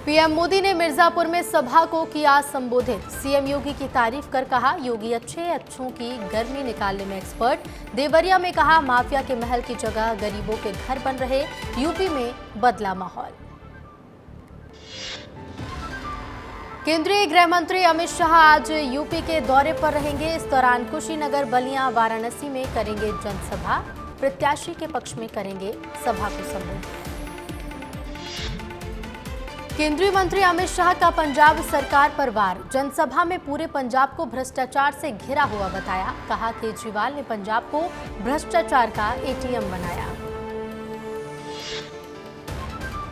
PM Modi ने मिर्जापुर में सभा को किया संबोधित। सीएम योगी की तारीफ कर कहा, योगी अच्छों की गर्मी निकालने में एक्सपर्ट। देवरिया में कहा, माफिया के महल की जगह गरीबों के घर बन रहे। यूपी में बदला माहौल। केंद्रीय गृह मंत्री अमित शाह आज यूपी के दौरे पर रहेंगे। इस दौरान कुशीनगर, बलिया, वाराणसी में करेंगे जनसभा। प्रत्याशी के पक्ष में करेंगे सभा को संबोधित। केंद्रीय मंत्री अमित शाह का पंजाब सरकार पर वार। जनसभा में पूरे पंजाब को भ्रष्टाचार से घिरा हुआ बताया। कहा, केजरीवाल ने पंजाब को भ्रष्टाचार का एटीएम बनाया।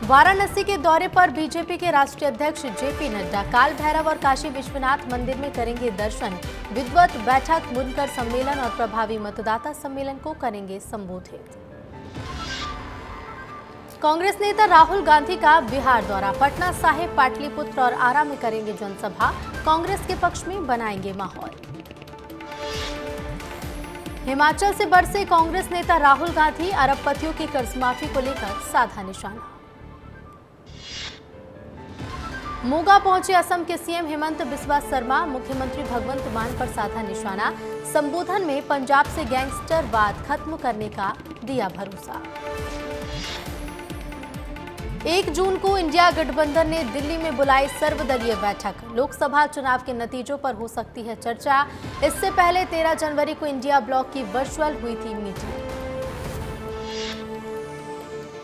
वाराणसी के दौरे पर बीजेपी के राष्ट्रीय अध्यक्ष जेपी नड्डा काल भैरव और काशी विश्वनाथ मंदिर में करेंगे दर्शन। विद्वत बैठक, बुनकर सम्मेलन और प्रभावी मतदाता सम्मेलन को करेंगे संबोधित। कांग्रेस नेता राहुल गांधी का बिहार दौरा। पटना साहिब, पाटलिपुत्र और आरा में करेंगे जनसभा। कांग्रेस के पक्ष में बनाएंगे माहौल। हिमाचल से बरसे कांग्रेस नेता राहुल गांधी। अरबपतियों की कर्जमाफी को लेकर साधा निशाना। मोगा पहुंचे असम के सीएम हेमंत बिस्वा शर्मा। मुख्यमंत्री भगवंत मान पर साधा निशाना। संबोधन में पंजाब से गैंगस्टरवाद खत्म करने का दिया भरोसा। 1 जून को इंडिया गठबंधन ने दिल्ली में बुलाई सर्वदलीय बैठक। लोकसभा चुनाव के नतीजों पर हो सकती है चर्चा। इससे पहले 13 जनवरी को इंडिया ब्लॉक की वर्चुअल हुई थी meeting.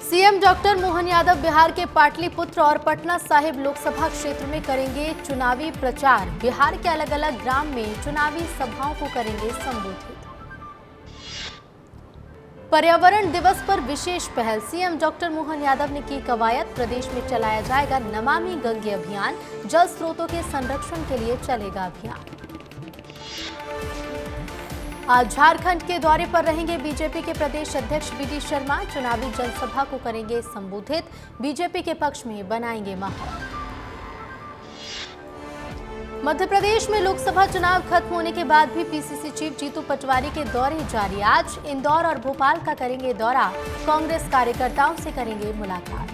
CM doctor Mohan Yadav Bihar के पाटलिपुत्र और पटना साहिब लोकसभा क्षेत्र में करेंगे चुनावी प्रचार। बिहार के अलग अलग ग्राम में चुनावी सभाओं को करेंगे संबोधित। पर्यावरण दिवस पर विशेष पहल। सीएम डॉक्टर मोहन यादव ने की कवायद। प्रदेश में चलाया जाएगा नमामि गंगे अभियान। जल स्रोतों के संरक्षण के लिए चलेगा अभियान। आज झारखंड के दौरे पर रहेंगे बीजेपी के प्रदेश अध्यक्ष बीडी शर्मा। चुनावी जनसभा को करेंगे संबोधित। बीजेपी के पक्ष में बनाएंगे माहौल। मध्य प्रदेश में लोकसभा चुनाव खत्म होने के बाद भी पीसीसी चीफ जीतू पटवारी के दौरे जारी। आज इंदौर और भोपाल का करेंगे दौरा। कांग्रेस कार्यकर्ताओं से करेंगे मुलाकात।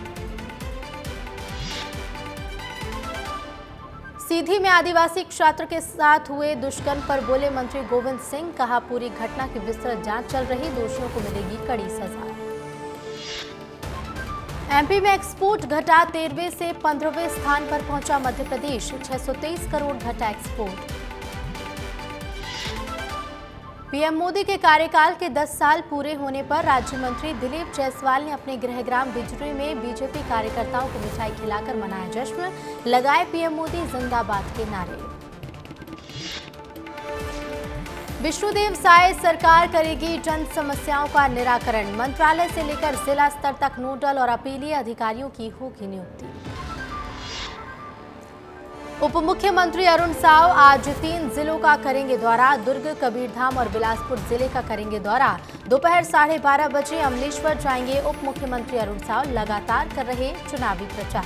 सीधी में आदिवासी छात्र के साथ हुए दुष्कर्म पर बोले मंत्री गोविंद सिंह। कहा, पूरी घटना की विस्तृत जांच चल रही। दोषियों को मिलेगी कड़ी सजा। एमपी में एक्सपोर्ट घटा। 13वें से 15वें स्थान पर पहुंचा मध्य प्रदेश। 623 करोड़ घटा एक्सपोर्ट। पीएम मोदी के कार्यकाल के 10 साल पूरे होने पर राज्य मंत्री दिलीप जायसवाल ने अपने गृहग्राम बिजरी में बीजेपी कार्यकर्ताओं को मिठाई खिलाकर मनाया जश्न। लगाए पीएम मोदी जिंदाबाद के नारे। विष्णुदेव साय सरकार करेगी जन समस्याओं का निराकरण। मंत्रालय से लेकर जिला स्तर तक नोडल और अपीलीय अधिकारियों की होगी नियुक्ति। उप मुख्यमंत्री अरुण साव आज 3 जिलों का करेंगे दौरा। दुर्ग, कबीरधाम और बिलासपुर जिले का करेंगे दौरा। दोपहर 12:30 बजे अमलेश्वर जाएंगे उप मुख्यमंत्री अरुण साव। लगातार कर रहे चुनावी प्रचार।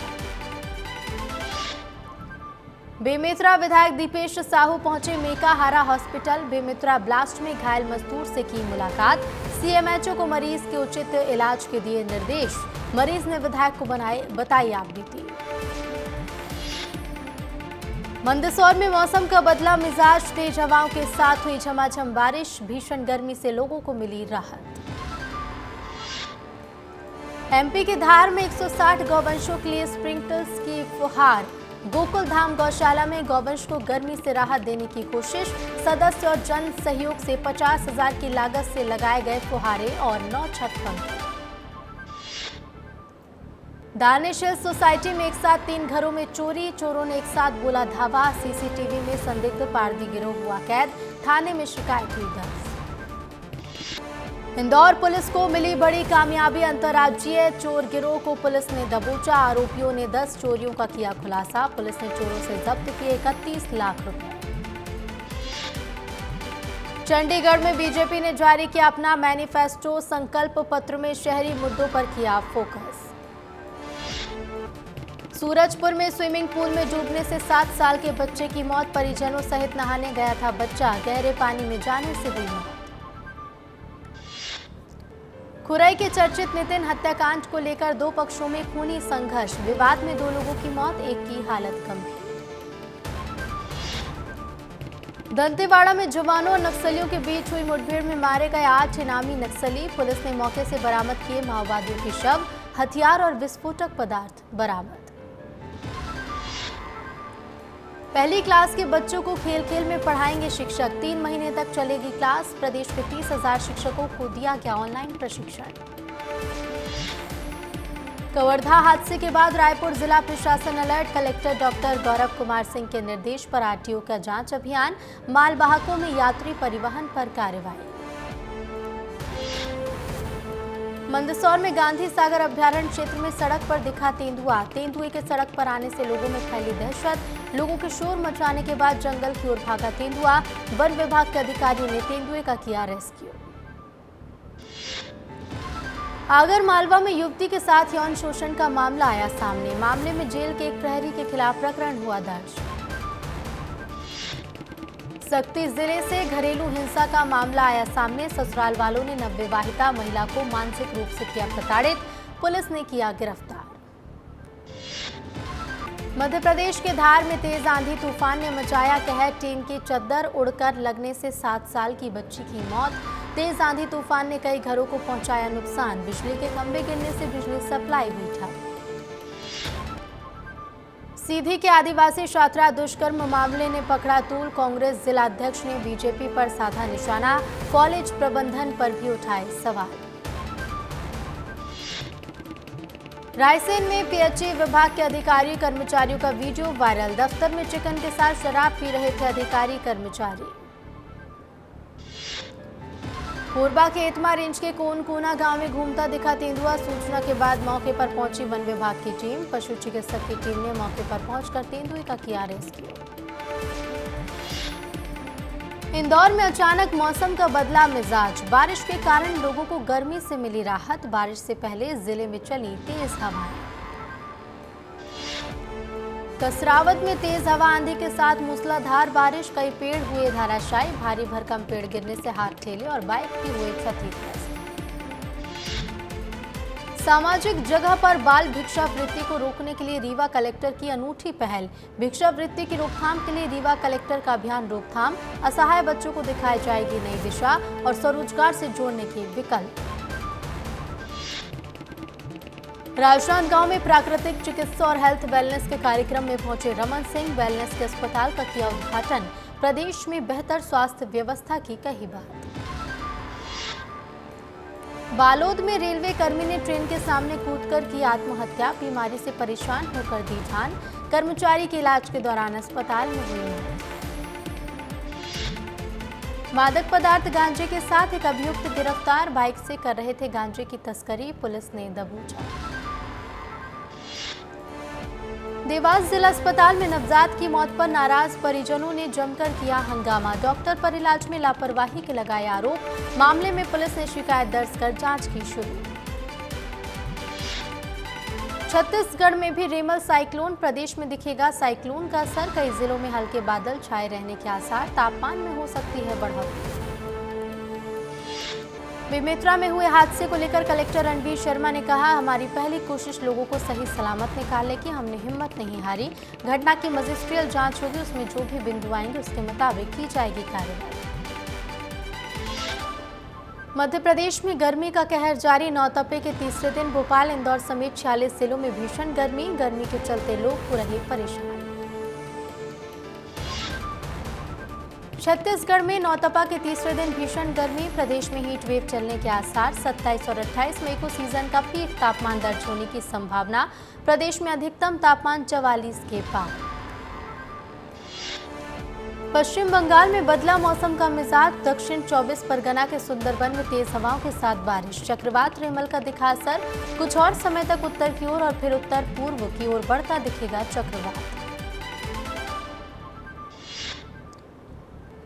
बेमेतरा विधायक दीपेश साहू पहुंचे मेकाहारा हॉस्पिटल। बेमेतरा ब्लास्ट में घायल मजदूर से की मुलाकात। सीएमएचओ को मरीज के उचित इलाज के दिए निर्देश। मरीज ने विधायक को बताई आप बीती। मंदसौर में मौसम का बदला मिजाज। तेज हवाओं के साथ हुई झमाझम बारिश। भीषण गर्मी से लोगों को मिली राहत। एमपी के धार में 160 गौवंशों के लिए स्प्रिंकलर्स की फुहार। गोकुल धाम गौशाला में गौवंश को गर्मी से राहत देने की कोशिश। सदस्य और जन सहयोग से 50,000 की लागत से लगाए गए फुहारे और 9 छत पंखे। दानिश हिल्स सोसाइटी में एक साथ 3 घरों में चोरी। चोरों ने एक साथ बोला धावा। सीसीटीवी में संदिग्ध पारदी गिरोह हुआ कैद। थाने में शिकायत हुई दर्ज। इंदौर पुलिस को मिली बड़ी कामयाबी। अंतर्राज्यीय चोर गिरोह को पुलिस ने दबोचा। आरोपियों ने 10 चोरियों का किया खुलासा। पुलिस ने चोरों से जब्त किए 31 लाख रुपए। चंडीगढ़ में बीजेपी ने जारी किया अपना मैनिफेस्टो। संकल्प पत्र में शहरी मुद्दों पर किया फोकस। सूरजपुर में स्विमिंग पूल में डूबने से 7 साल के बच्चे की मौत। परिजनों सहित नहाने गया था बच्चा। गहरे पानी में जाने से हुई मौत। खुरई के चर्चित नितिन हत्याकांड को लेकर दो पक्षों में खूनी संघर्ष। विवाद में 2 लोगों की मौत, एक की हालत गंभीर। दंतेवाड़ा में जवानों और नक्सलियों के बीच हुई मुठभेड़ में मारे गए 8 इनामी नक्सली। पुलिस ने मौके से बरामद किए माओवादियों के शव, हथियार और विस्फोटक पदार्थ बरामद। पहली क्लास के बच्चों को खेल खेल में पढ़ाएंगे शिक्षक। 3 महीने तक चलेगी क्लास। प्रदेश के 30,000 शिक्षकों को दिया गया ऑनलाइन प्रशिक्षण। कवर्धा हादसे के बाद रायपुर जिला प्रशासन alert. Collector doctor Gaurav Kumar Singh के निर्देश पर आरटीओ का जांच अभियान। मालवाहकों में यात्री परिवहन पर कार्रवाई। मंदसौर में गांधी सागर अभ्यारण्य क्षेत्र में सड़क पर दिखा तेंदुआ। तेंदुए के सड़क पर आने से लोगों में फैली दहशत। लोगों के शोर मचाने के बाद जंगल की ओर भागा तेंदुआ। वन विभाग के अधिकारियों ने तेंदुए का किया रेस्क्यू। आगर मालवा में युवती के साथ यौन शोषण का मामला आया सामने। मामले में जेल के एक प्रहरी के खिलाफ प्रकरण हुआ दर्ज। सक्ती जिले से घरेलू हिंसा का मामला आया सामने। ससुराल वालों ने नवविवाहिता महिला को मानसिक रूप से किया प्रताड़ित। पुलिस ने किया गिरफ्तार। मध्य प्रदेश के धार में तेज आंधी तूफान ने मचाया कहर। टीन की चद्दर उड़कर लगने से 7 साल की बच्ची की मौत। तेज आंधी तूफान ने कई घरों को पहुंचाया नुकसान। बिजली के खंभे गिरने से बिजली सप्लाई हुई ठप। सीधी के आदिवासी छात्रा दुष्कर्म मामले ने पकड़ा तूल। कांग्रेस जिलाध्यक्ष ने बीजेपी पर साधा निशाना। कॉलेज प्रबंधन पर भी उठाए सवाल। रायसेन में पीएचई विभाग के अधिकारी कर्मचारियों का वीडियो वायरल। दफ्तर में चिकन के साथ शराब पी रहे थे अधिकारी कर्मचारी। कोरबा के एतमा रेंज के कोनकोना गांव में घूमता दिखा तेंदुआ। सूचना के बाद मौके पर पहुंची वन विभाग की टीम। पशु चिकित्सक की टीम ने मौके पर पहुंचकर तेंदुए का किया रेस्क्यू। इंदौर में अचानक मौसम का बदला मिजाज। बारिश के कारण लोगों को गर्मी से मिली राहत। बारिश से पहले जिले में चली तेज हवाएं। कसरावद में तेज हवा आंधी के साथ मूसलाधार बारिश। कई पेड़ हुए धराशायी। भारी भरकम पेड़ गिरने से हाथ ठेले और बाइक भी हुए क्षतिग्रस्त। सामाजिक जगह पर बाल भिक्षावृत्ति को रोकने के लिए रीवा कलेक्टर की अनूठी पहल। भिक्षावृत्ति की रोकथाम के लिए रीवा कलेक्टर का अभियान रोकथाम। असहाय बच्चों को दिखाई जाएगी नई दिशा और स्वरोजगार से जोड़ने के विकल्प। राजनांदगांव में प्राकृतिक चिकित्सा और हेल्थ वेलनेस के कार्यक्रम में पहुंचे रमन सिंह। वेलनेस के अस्पताल का किया उद्घाटन। प्रदेश में बेहतर स्वास्थ्य व्यवस्था की कही बात। बालोद में रेलवे कर्मी ने ट्रेन के सामने कूदकर की आत्महत्या। बीमारी से परेशान होकर दी जान। कर्मचारी के इलाज के दौरान अस्पताल में हुई मौत। मादक पदार्थ गांजे के साथ एक अभियुक्त गिरफ्तार। बाइक से कर रहे थे गांजे की तस्करी। पुलिस ने दबोचा। देवास जिला अस्पताल में नवजात की मौत पर नाराज परिजनों ने जमकर किया हंगामा। डॉक्टर पर इलाज में लापरवाही के लगाए आरोप। मामले में पुलिस ने शिकायत दर्ज कर जांच की शुरू। छत्तीसगढ़ में भी रेमल साइक्लोन। प्रदेश में दिखेगा साइक्लोन का असर। कई जिलों में हल्के बादल छाए रहने के आसार। तापमान में हो सकती है बढ़ोतरी। बेमेतरा में हुए हादसे को लेकर कलेक्टर रणबीर शर्मा ने कहा, हमारी पहली कोशिश लोगों को सही सलामत निकालने की। हमने हिम्मत नहीं हारी। घटना की मजिस्ट्रियल जांच होगी। उसमें जो भी बिंदु आएंगे उसके मुताबिक की जाएगी कार्रवाई। मध्य प्रदेश में गर्मी का कहर जारी। नौतपे के तीसरे दिन भोपाल, इंदौर समेत 46 जिलों में भीषण गर्मी। गर्मी के चलते लोग हो रहे परेशान। छत्तीसगढ़ में नौतपा के तीसरे दिन भीषण गर्मी। प्रदेश में हीट वेव चलने के आसार। 27 और 28 मई को सीजन का पीक तापमान दर्ज होने की संभावना। प्रदेश में अधिकतम तापमान 44 के पार। पश्चिम बंगाल में बदला मौसम का मिजाज। दक्षिण 24 परगना के सुंदरबन में तेज हवाओं के साथ बारिश। चक्रवात रेमल का दिखा असर। कुछ और समय तक उत्तर की ओर और फिर उत्तर पूर्व की ओर बढ़ता दिखेगा चक्रवात।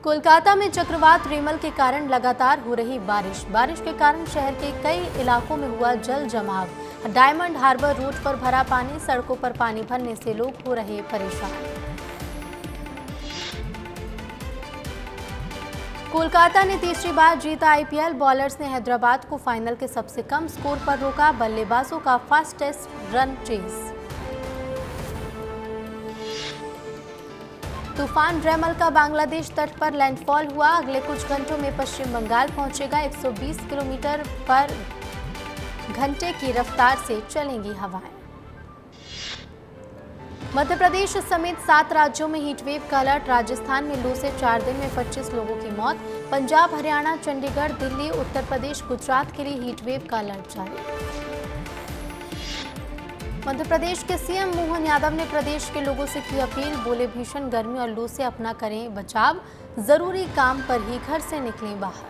कोलकाता में चक्रवात रेमल के कारण लगातार हो रही बारिश। बारिश के कारण शहर के कई इलाकों में हुआ जल जमाव। डायमंड हार्बर रोड पर भरा पानी। सड़कों पर पानी भरने से लोग हो रहे परेशान। कोलकाता ने तीसरी बार जीता आईपीएल। बॉलर्स ने हैदराबाद को फाइनल के सबसे कम स्कोर पर रोका। बल्लेबाजों का फास्टेस्ट रन चेस। तूफान रेमल का बांग्लादेश तट पर लैंडफॉल हुआ। अगले कुछ घंटों में पश्चिम बंगाल पहुंचेगा। 120 किलोमीटर पर घंटे की रफ्तार से चलेंगी हवाएं। मध्य प्रदेश समेत 7 राज्यों में हीटवेव का अलर्ट। राजस्थान में लू से 4 दिन में 25 लोगों की मौत। पंजाब, हरियाणा, चंडीगढ़, दिल्ली, उत्तर प्रदेश, गुजरात के लिए हीटवेव का अलर्ट जारी। मध्य प्रदेश के सीएम मोहन यादव ने प्रदेश के लोगों से की अपील। बोले, भीषण गर्मी और लू से अपना करें बचाव, जरूरी काम पर ही घर से निकलें बाहर।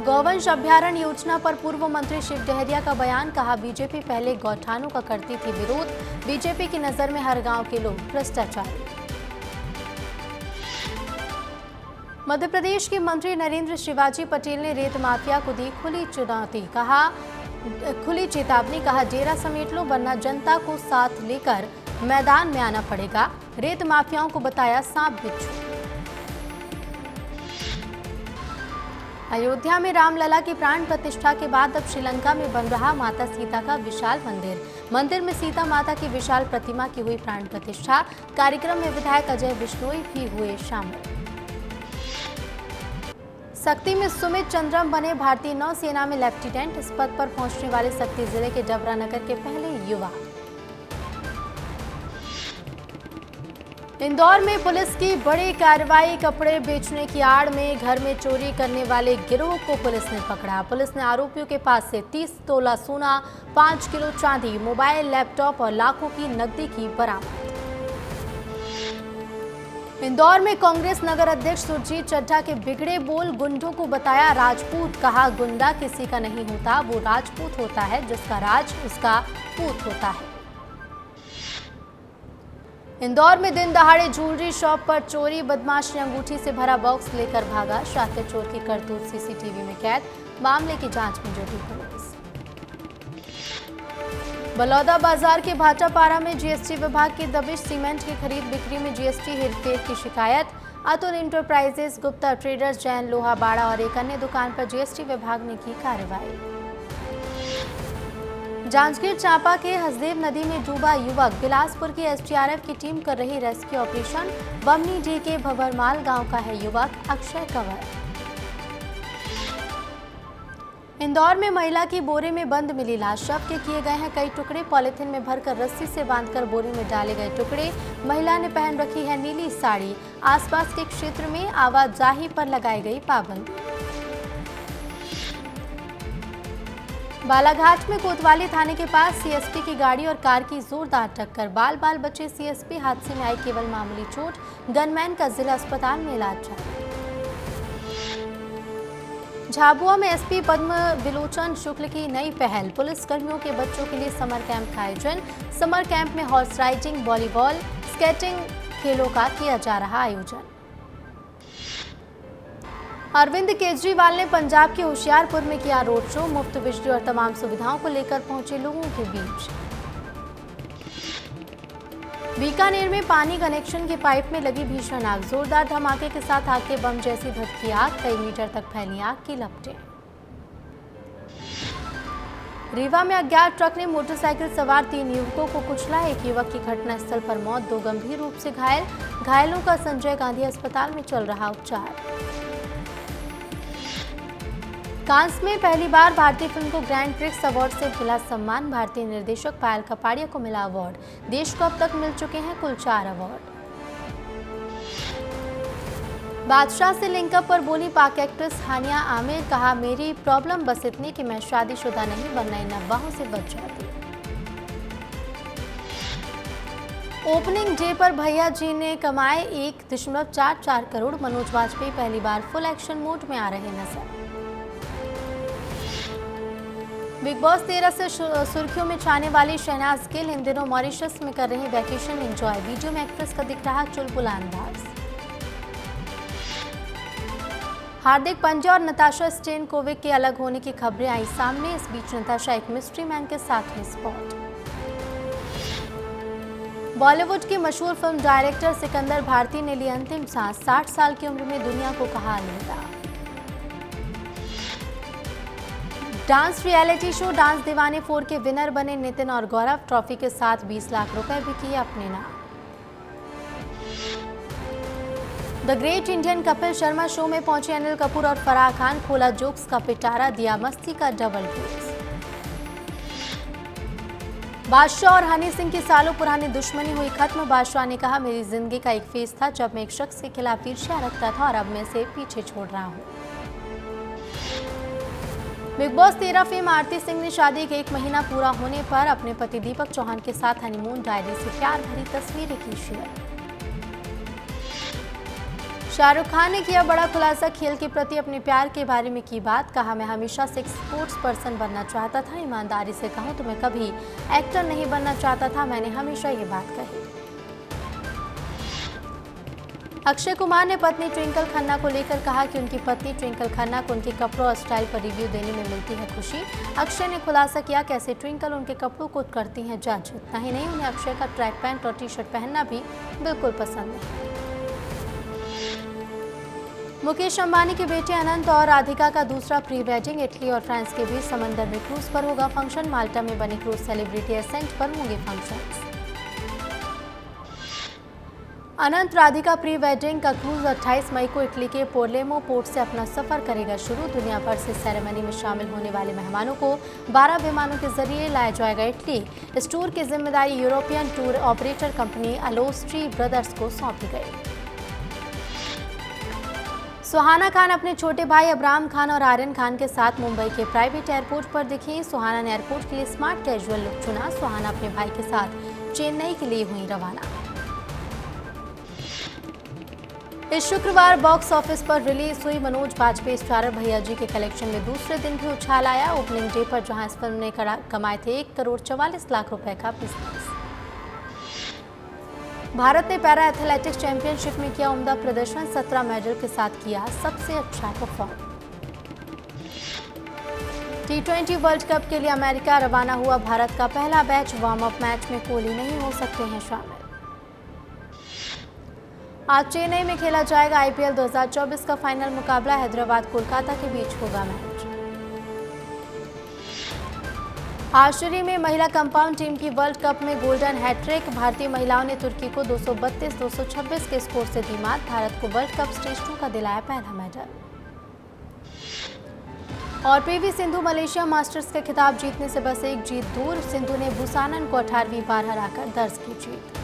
गौवंश अभ्यारण्य योजना पर पूर्व मंत्री शिव डहरिया का बयान। कहा, बीजेपी पहले गौठानों का करती थी विरोध। बीजेपी की नजर में हर गांव के लोग भ्रष्टाचारी। मध्य प्रदेश के मंत्री नरेंद्र शिवाजी पटेल ने रेत माफिया को दी खुली चुनौती। खुली चेतावनी। कहा, डेरा समेट लो वरना जनता को साथ लेकर मैदान में आना पड़ेगा। रेत माफियाओं को बताया सांप बिच्छू। अयोध्या में रामलला की प्राण प्रतिष्ठा के बाद अब श्रीलंका में बन रहा माता सीता का विशाल मंदिर। मंदिर में सीता माता की विशाल प्रतिमा की हुई प्राण प्रतिष्ठा। कार्यक्रम में विधायक अजय बिश्नोई भी हुए शामिल। सक्ती में सुमित चंद्रम बने भारतीय नौसेना में लेफ्टिनेंट। इस पद पर पहुंचने वाले सक्ती जिले के डबरा नगर के पहले युवा। इंदौर में पुलिस की बड़ी कार्रवाई। कपड़े बेचने की आड़ में घर में चोरी करने वाले गिरोह को पुलिस ने पकड़ा। पुलिस ने आरोपियों के पास से 30 तोला सोना, 5 किलो चांदी, मोबाइल, लैपटॉप और लाखों की नकदी की बरामद। इंदौर में कांग्रेस नगर अध्यक्ष सुरजीत चड्ढा के बिगड़े बोल। गुंडों को बताया राजपूत। कहा, गुंडा किसी का नहीं होता, वो राजपूत होता है जिसका राज उसका पूत होता है। इंदौर में दिन दहाड़े ज्वेलरी शॉप पर चोरी। बदमाश ने अंगूठी से भरा बॉक्स लेकर भागा। शातिर चोर की करतूत सीसीटीवी में कैद। मामले की जांच में जुटी पुलिस। बलौदा बाजार के भाटापारा में जीएसटी विभाग की दबिश। सीमेंट की खरीद बिक्री में जीएसटी हेरफेर की शिकायत। अतुल इंटरप्राइजेज, गुप्ता ट्रेडर्स, जैन लोहा बाड़ा और एक अन्य दुकान पर जीएसटी विभाग ने की कार्रवाई। जांजगीर चांपा के हसदेव नदी में डूबा युवक। बिलासपुर की एसडीआरएफ की टीम कर रही रेस्क्यू ऑपरेशन। बमनी डी के भंवरमाल गांव का है युवक अक्षय कंवर। इंदौर में महिला की बोरे में बंद मिली लाश। शव के किए गए हैं कई टुकड़े। पॉलिथीन में भरकर रस्सी से बांधकर बोरे में डाले गए टुकड़े। महिला ने पहन रखी है नीली साड़ी। आसपास के क्षेत्र में आवाजाही पर लगाई गई पाबंदी। बालाघाट में कोतवाली थाने के पास सीएसपी की गाड़ी और कार की जोरदार टक्कर। बाल बाल बचे सीएसपी। हादसे में आई केवल मामूली चोट। गनमैन का जिला अस्पताल में इलाज जारी। झाबुआ में एसपी पद्म विलोचन शुक्ल की नई पहल। पुलिस कर्मियों के बच्चों के लिए समर कैंप का आयोजन। समर कैंप में हॉर्स राइडिंग, वॉलीबॉल, स्केटिंग खेलों का किया जा रहा आयोजन। अरविंद केजरीवाल ने पंजाब के होशियारपुर में किया रोड शो। मुफ्त बिजली और तमाम सुविधाओं को लेकर पहुंचे लोगों के बीच। बीकानेर में पानी कनेक्शन के पाइप में लगी भीषण आग। जोरदार धमाके के साथ आग के बम जैसी धधकी आग। कई मीटर तक फैली आग की लपटें। रीवा में अज्ञात ट्रक ने मोटरसाइकिल सवार 3 युवकों को कुचला। एक युवक की घटनास्थल पर मौत, 2 गंभीर रूप से घायल। घायलों का संजय गांधी अस्पताल में चल रहा उपचार। कांस में पहली बार भारतीय फिल्म को ग्रैंड प्रिक्स अवार्ड से मिला सम्मान। भारतीय निर्देशक पायल कपाड़िया को मिला अवार्ड। देश को अब तक मिल चुके हैं कुल 4 अवार्ड। बादशाह से लिंकअप पर बोली पाक एक्ट्रेस हानिया आमिर। कहा, मेरी प्रॉब्लम बस इतनी कि मैं शादीशुदा नहीं वरना इन अफवाहों से बच जाती। ओपनिंग डे पर भैया जी ने कमाए 1.44 करोड़। मनोज वाजपेयी पहली बार फुल एक्शन मोड में आ रहे नजर। बिग बॉस 13 से सुर्खियों में छाने वाली शहनाज गिल इन दिनों मॉरिशस में कर रही वैकेशन एंजॉय। वीडियो में एक्ट्रेस का दिख रहा चुलबुला अंदाज। हार्दिक पांड्या और नताशा स्टेनकोविक के अलग होने की खबरें आई सामने। इस बीच नताशा एक मिस्ट्री मैन के साथ में स्पॉट। बॉलीवुड के मशहूर फिल्म डायरेक्टर सिकंदर भारती ने ली अंतिम सांस। 60 साल की उम्र में दुनिया को कहा अलविदा। डांस रियलिटी शो डांस दीवाने 4 के विनर बने नितिन और गौरव। ट्रॉफी के साथ 20 लाख रुपए भी किए अपने नाम। The great Indian Kapil Sharma show में पहुंचे अनिल कपूर और फराह खान। खोला जोक्स का पिटारा, दिया मस्ती का डबल डोज। बादशाह और हनी सिंह की सालों पुरानी दुश्मनी हुई खत्म। बादशाह ने कहा, मेरी जिंदगी का एक फेज था जब मैं एक शख्स के खिलाफ ईर्ष्या रखता था और अब मैं इसे पीछे छोड़ रहा हूं। बिग बॉस 13 फेम आरती सिंह ने शादी के 1 महीना पूरा होने पर अपने पति दीपक चौहान के साथ हनीमून डायरी से प्यार भरी तस्वीरें की शेयर। शाहरुख खान ने किया बड़ा खुलासा। खेल के प्रति अपने प्यार के बारे में की बात। कहा, मैं हमेशा से एक स्पोर्ट्स पर्सन बनना चाहता था। ईमानदारी से कहूं तो मैं कभी एक्टर नहीं बनना चाहता था। मैंने हमेशा ये बात कही। अक्षय कुमार ने पत्नी ट्विंकल खन्ना को लेकर कहा कि उनकी पत्नी ट्विंकल खन्ना को उनके कपड़ों और स्टाइल पर रिव्यू देने में मिलती है खुशी। अक्षय ने खुलासा किया कैसे ट्विंकल उनके कपड़ों को करती हैं जज। इतना ही नहीं, उन्हें अक्षय का ट्रैक पैंट और टी-शर्ट पहनना भी बिल्कुल पसंद है। मुकेश अंबानी के बेटे अनंत और राधिका का दूसरा प्री वेडिंग। इटली और फ्रांस के बीच समंदर में क्रूज पर होगा फंक्शन। माल्टा में बने क्रूज सेलिब्रिटी एसेंट पर होंगे फंक्शंस। अनंत राधिका प्री वेडिंग का क्रूज 28 मई को इटली के पोर्लेमो पोर्ट से अपना सफर करेगा शुरू। दुनिया भर से सेरेमनी में शामिल होने वाले मेहमानों को 12 विमानों के जरिए लाया जाएगा इटली। इस टूर की जिम्मेदारी यूरोपियन टूर ऑपरेटर कंपनी अलोस्ट्री ब्रदर्स को सौंपी गई। सुहाना खान अपने छोटे भाई अब्राहम खान और आर्यन खान के साथ मुंबई के प्राइवेट एयरपोर्ट पर दिखी। सुहाना ने एयरपोर्ट के लिए स्मार्ट कैजुअल लुक चुना। सुहाना अपने भाई के साथ चेन्नई के लिए हुई रवाना। इस शुक्रवार बॉक्स ऑफिस पर रिलीज हुई मनोज बाजपेयी स्टारर भैया जी के कलेक्शन में दूसरे दिन भी उछाल आया। ओपनिंग डे पर जहां इस फिल्म ने कमाए थे 1 करोड़ 44 लाख रुपए का बिजनेस। भारत ने पैरा एथलेटिक्स चैंपियनशिप में किया उम्दा प्रदर्शन। 17 मेडल के साथ किया सबसे अच्छा परफॉर्म। T20 वर्ल्ड कप के लिए अमेरिका रवाना हुआ भारत का पहला बैच। वार्म अप मैच में कोहली नहीं हो सकते हैं शामिल। आज चेन्नई में खेला जाएगा IPL 2024 का फाइनल मुकाबला। हैदराबाद कोलकाता के बीच होगा मैच। आर्चरी में महिला कंपाउंड टीम की वर्ल्ड कप में गोल्डन हैट्रिक। भारतीय महिलाओं ने तुर्की को 232-226 के स्कोर से दी मात। भारत को वर्ल्ड कप स्टेज 2 का दिलाया पहला मेडल। और PV सिंधु मलेशिया मास्टर्स के खिताब जीतने से बस एक जीत दूर। सिंधु ने बुसानन को 18वीं बार हराकर दर्ज की जीत।